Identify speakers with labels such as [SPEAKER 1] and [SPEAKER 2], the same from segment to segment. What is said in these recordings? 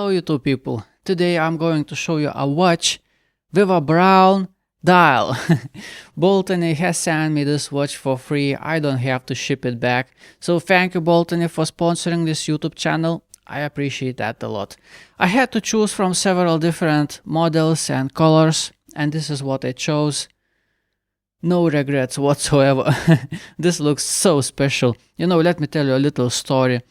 [SPEAKER 1] Hello YouTube people, today I'm going to show you a watch with a brown dial. Baltany has sent me this watch for free, I don't have to ship it back. So thank you Baltany for sponsoring this YouTube channel, I appreciate that a lot. I had to choose from several different models and colors and this is what I chose. No regrets whatsoever. This looks so special. You know, let me tell you a little story.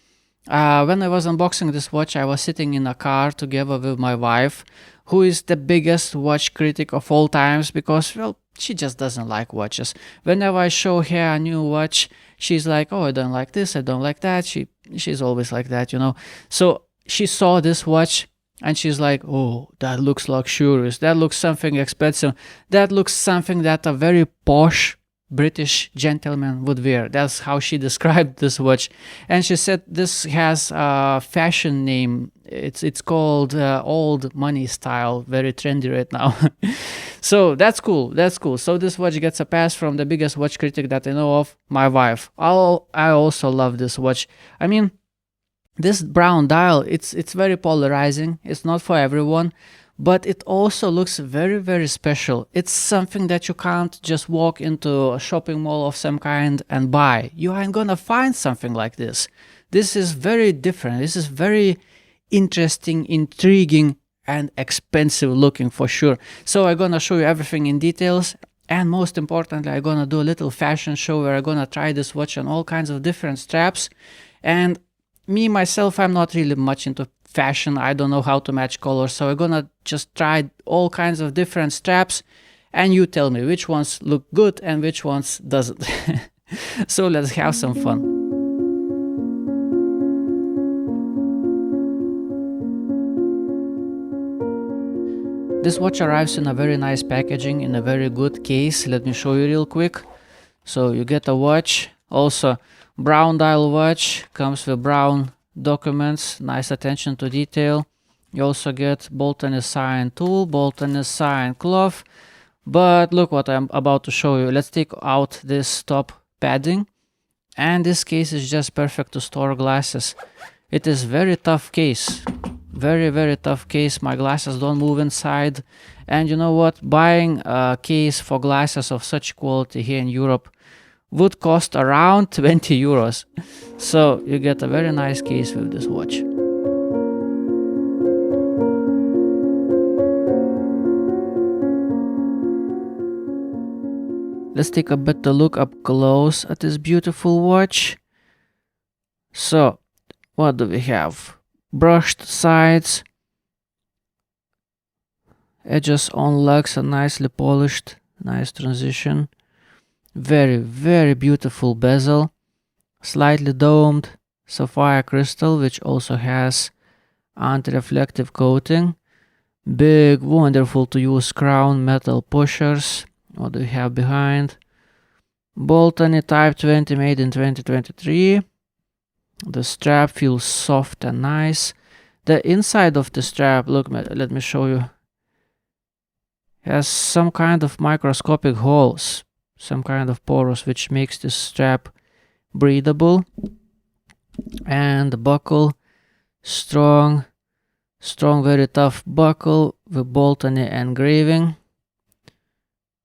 [SPEAKER 1] When I was unboxing this watch, I was sitting in a car together with my wife, who is the biggest watch critic of all times because, well, she just doesn't like watches. Whenever I show her a new watch, she's like, oh, I don't like this, I don't like that. She's always like that, you know. So she saw this watch and she's like, oh, that looks luxurious, that looks something expensive, that looks something that a very posh British gentleman would wear. That's how she described this watch. And she said this has a fashion name. It's called old money style, very trendy right now. So that's cool, that's cool. So this watch gets a pass from the biggest watch critic that I know of, my wife. I also love this watch. I mean, this brown dial, it's very polarizing. It's not for everyone, but it also looks very, very special. It's something that you can't just walk into a shopping mall of some kind and buy. You ain't gonna find something like this. This is very different. This is very interesting, intriguing, and expensive looking for sure. So I'm gonna show you everything in details. And most importantly, I'm gonna do a little fashion show where I'm gonna try this watch on all kinds of different straps. And me, myself, I'm not really much into fashion. I don't know how to match colors, so I'm gonna just try all kinds of different straps and you tell me which ones look good and which ones doesn't. So let's have some fun. This watch arrives in a very nice packaging, in a very good case. Let me show you real quick. So you get a watch, also brown dial watch, comes with brown documents, nice attention to detail. You also get Baltany sign tool, Baltany sign cloth. But look what I'm about to show you. Let's take out this top padding, and this case is just perfect to store glasses. It is very tough case, very tough case. My glasses don't move inside, and you know what, buying a case for glasses of such quality here in Europe would cost around 20 euros. So you get a very nice case with this watch. Let's take a better look up close at this beautiful watch. So what do we have? Brushed sides, edges on lugs are nicely polished, nice transition. Very beautiful bezel, slightly domed sapphire crystal, which also has anti-reflective coating. Big, wonderful to use crown metal pushers. What do we have behind? Baltany Type 20 made in 2023. The strap feels soft and nice. The inside of the strap, look, let me show you, has some kind of microscopic holes, some kind of porous, which makes this strap breathable. And the buckle, strong, very tough buckle with Baltany engraving.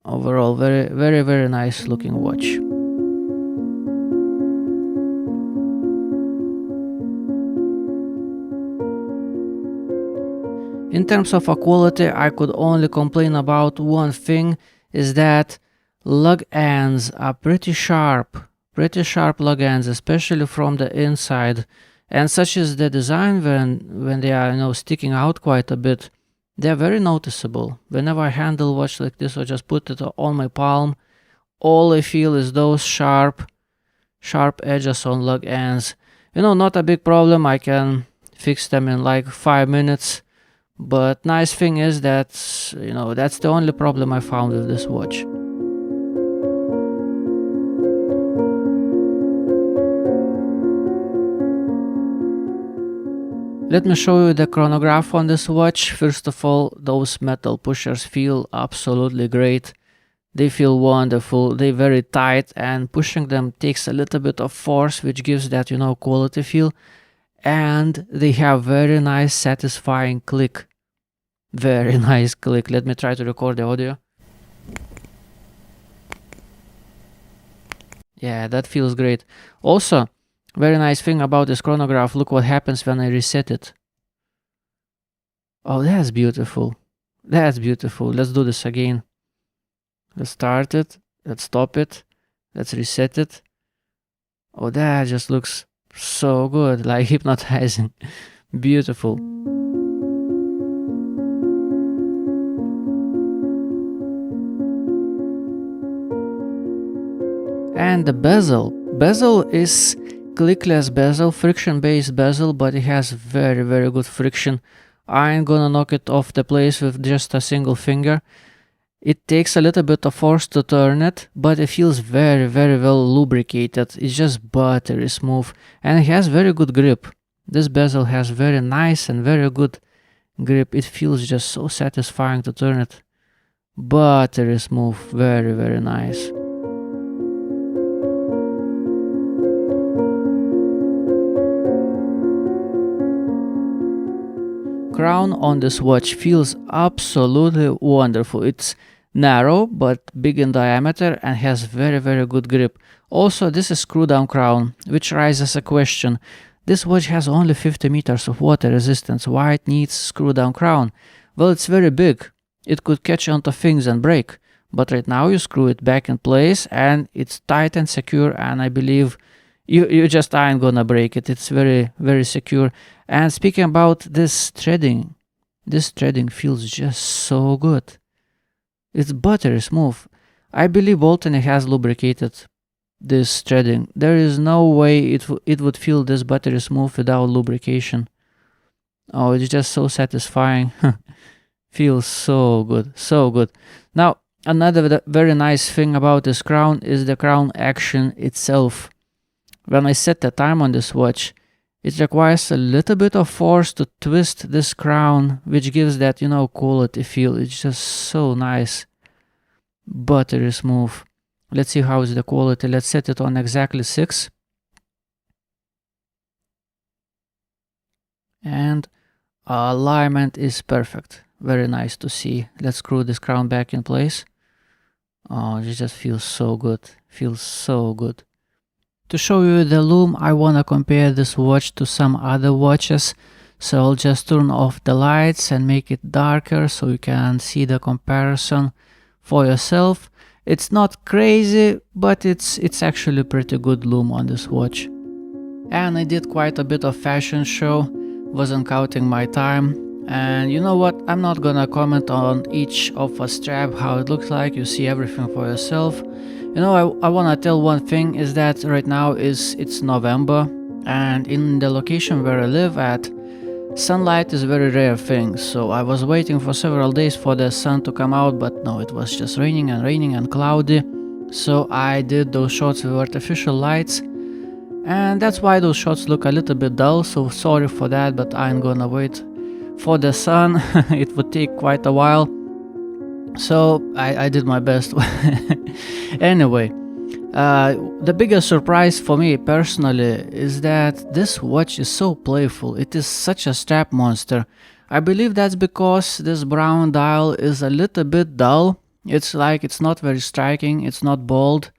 [SPEAKER 1] Overall, very nice looking watch. In terms of quality, I could only complain about one thing, is that lug ends are pretty sharp lug ends, especially from the inside. And such is the design when they are, you know, sticking out quite a bit. They're very noticeable. Whenever I handle watch like this or just put it on my palm, all I feel is those sharp edges on lug ends. You know, not a big problem. I can fix them in like 5 minutes. But nice thing is that, you know, that's the only problem I found with this watch. Let me show you the chronograph on this watch. First of all, those metal pushers feel absolutely great. They feel wonderful, they're very tight, and pushing them takes a little bit of force, which gives that, you know, quality feel. and they have very nice satisfying click. Very nice click. Let me try to record the audio. Yeah, that feels great. Also, very nice thing about this chronograph, look what happens when I reset it. Oh, that's beautiful. That's beautiful. Let's do this again. Let's start it. Let's stop it. Let's reset it. Oh, that just looks so good, like hypnotizing. Beautiful. And the bezel. Bezel is clickless bezel, friction-based bezel, but it has very, very good friction. I ain't gonna knock it off the place with just a single finger. It takes a little bit of force to turn it, but it feels very, very well lubricated. It's just buttery smooth, and it has very good grip. This bezel has very nice and very good grip. It feels just so satisfying to turn it. Buttery smooth, very, very nice. Crown on this watch feels absolutely wonderful. It's narrow but big in diameter and has very, very good grip. Also, this is screw down crown, which raises a question. This watch has only 50 meters of water resistance. Why it needs screw down crown? Well, it's very big. It could catch onto things and break. But right now you screw it back in place and it's tight and secure, and I believe you just aren't gonna break it. It's very, very secure. And speaking about this threading feels just so good. It's buttery smooth. I believe Baltany has lubricated this threading. There is no way it would feel this buttery smooth without lubrication. Oh, it's just so satisfying. Feels so good, so good. Now, another very nice thing about this crown is the crown action itself. When I set the time on this watch, it requires a little bit of force to twist this crown, which gives that, quality feel. It's just so nice. Buttery smooth. Let's see how is the quality. Let's set it on exactly 6. And alignment is perfect. Very nice to see. Let's screw this crown back in place. Oh, it just feels so good. Feels so good. To show you the lume, I wanna compare this watch to some other watches. So I'll just turn off the lights and make it darker so you can see the comparison for yourself. It's not crazy, but it's actually pretty good lume on this watch. And I did quite a bit of fashion show, wasn't counting my time. And you know what, I'm not gonna comment on each of a strap, how it looks like. You see everything for yourself. I wanna tell one thing is that right now it's November, and in the location where I live at, sunlight is a very rare thing. So I was waiting for several days for the sun to come out, but no, it was just raining and cloudy. So I did those shots with artificial lights, and that's why those shots look a little bit dull. So sorry for that, but I'm gonna wait for the sun. It would take quite a while. So I did my best. Anyway, the biggest surprise for me personally is that this watch is so playful. It is such a strap monster. I believe that's because this brown dial is a little bit dull. It's like it's not very striking, it's not bold.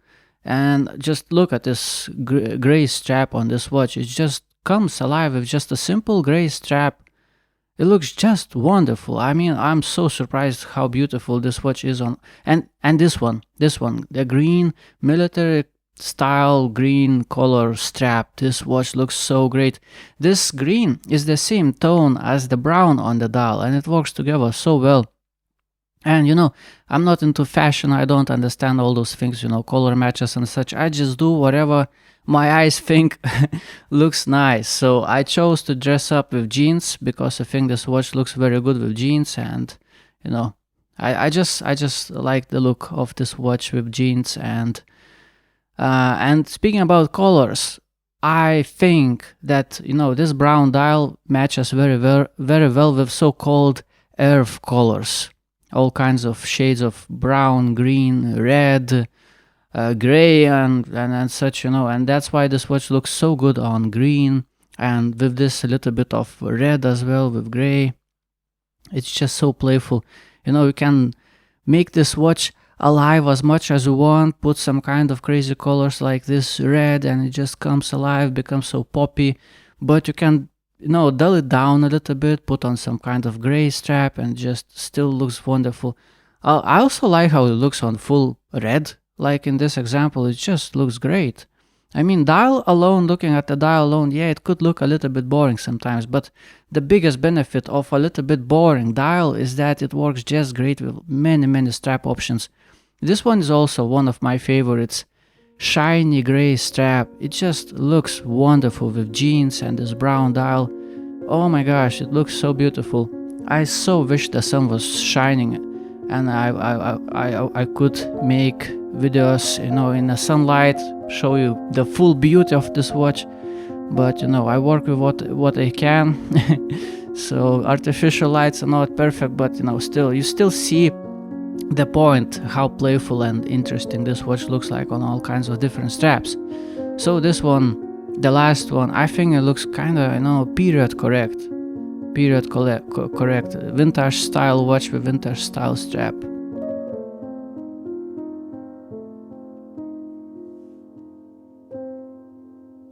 [SPEAKER 1] And just look at this gray strap on this watch. It just comes alive with just a simple gray strap. It looks just wonderful. I mean, I'm so surprised how beautiful this watch is on. And this one, the green military style green color strap. This watch looks so great. This green is the same tone as the brown on the dial, and it works together so well. And I'm not into fashion. I don't understand all those things, color matches and such. I just do whatever my eyes think looks nice. So I chose to dress up with jeans because I think this watch looks very good with jeans, and I just like the look of this watch with jeans. And speaking about colors, I think that this brown dial matches very well with so-called earth colors, all kinds of shades of brown, green, red, gray and such, and that's why this watch looks so good on green, and with this a little bit of red as well with gray. It's just so playful. You know, you can make this watch alive as much as you want, put some kind of crazy colors like this red, and it just comes alive, becomes so poppy. But you can, you know, dull it down a little bit, put on some kind of gray strap, and just still looks wonderful. I also like how it looks on full red, like in this example. It just looks great. I mean, dial alone, looking at the dial alone, yeah, it could look a little bit boring sometimes, but the biggest benefit of a little bit boring dial is that it works just great with many strap options. This one is also one of my favorites. Shiny gray strap. It just looks wonderful with jeans and this brown dial. Oh my gosh, it looks so beautiful. I so wish the sun was shining and I could make videos, you know, in the sunlight, show you the full beauty of this watch. But you know, I work with what I can. So artificial lights are not perfect, but you know, you still see the point, how playful and interesting this watch looks like on all kinds of different straps. So this one, the last one, I think it looks kind of, you know, period correct, vintage style watch with vintage style strap.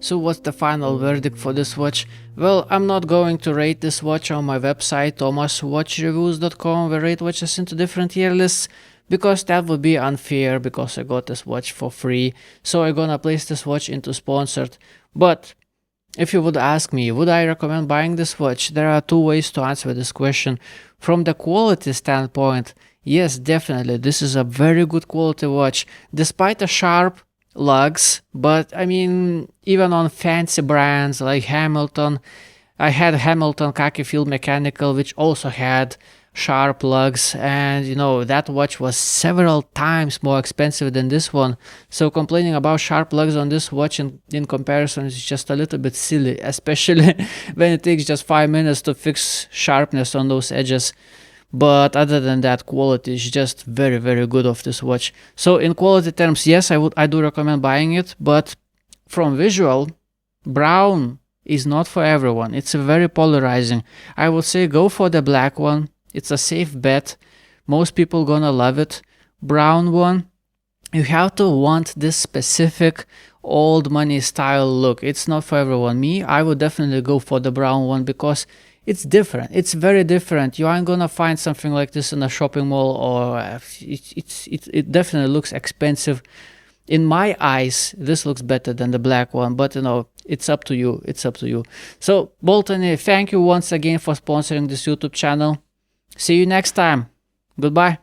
[SPEAKER 1] So what's the final verdict for this watch? Well, I'm not going to rate this watch on my website thomaswatchreviews.com, where I rate watches into different year lists, because that would be unfair, because I got this watch for free. So I'm gonna place this watch into sponsored. But if you would ask me, would I recommend buying this watch? There are two ways to answer this question. From the quality standpoint, yes, definitely, this is a very good quality watch, despite the sharp lugs. But I mean, even on fancy brands like Hamilton, I had Hamilton khaki field mechanical, which also had sharp lugs, and you know, that watch was several times more expensive than this one. So complaining about sharp lugs on this watch in comparison is just a little bit silly, especially when it takes just 5 minutes to fix sharpness on those edges. But other than that, quality is just very good of this watch. So in quality terms, yes, I do recommend buying it, but from visual, brown is not for everyone. It's very polarizing. I would say go for the black one. It's a safe bet. Most people gonna love it. Brown one, you have to want this specific old money style look. It's not for everyone. Me, I would definitely go for the brown one because it's different. It's very different. You aren't gonna find something like this in a shopping mall, or it definitely looks expensive. In my eyes, this looks better than the black one, but you know, it's up to you. It's up to you. So Baltany, thank you once again for sponsoring this YouTube channel. See you next time. Goodbye.